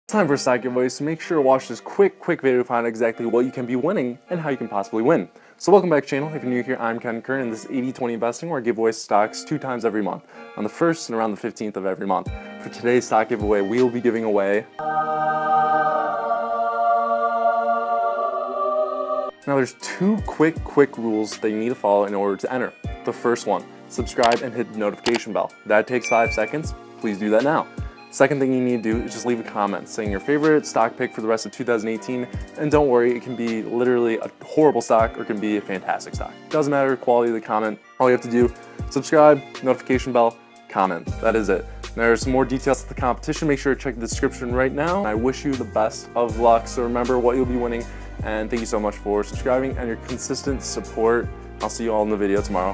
Time for stock giveaways, so make sure to watch this quick video to find out exactly what you can be winning and how you can possibly win. So welcome back to the channel. If you're new here, I'm Ken Kernen, and this is 80/20 investing, where I give away stocks 2 times every month, on the 1st and around the 15th of every month. For today's stock giveaway, we will be giving away... Now there's 2 quick rules that you need to follow in order to enter. The first one, subscribe and hit the notification bell. That takes 5 seconds. Please do that now. Second thing you need to do is just leave a comment saying your favorite stock pick for the rest of 2018, and don't worry, it can be literally a horrible stock or it can be a fantastic stock. Doesn't matter the quality of the comment. All you have to do, subscribe, notification bell, comment. That is it. There's some more details to the competition. Make sure to check the description right now. I wish you the best of luck. So remember what you'll be winning, and thank you so much for subscribing and your consistent support. I'll see you all in the video tomorrow.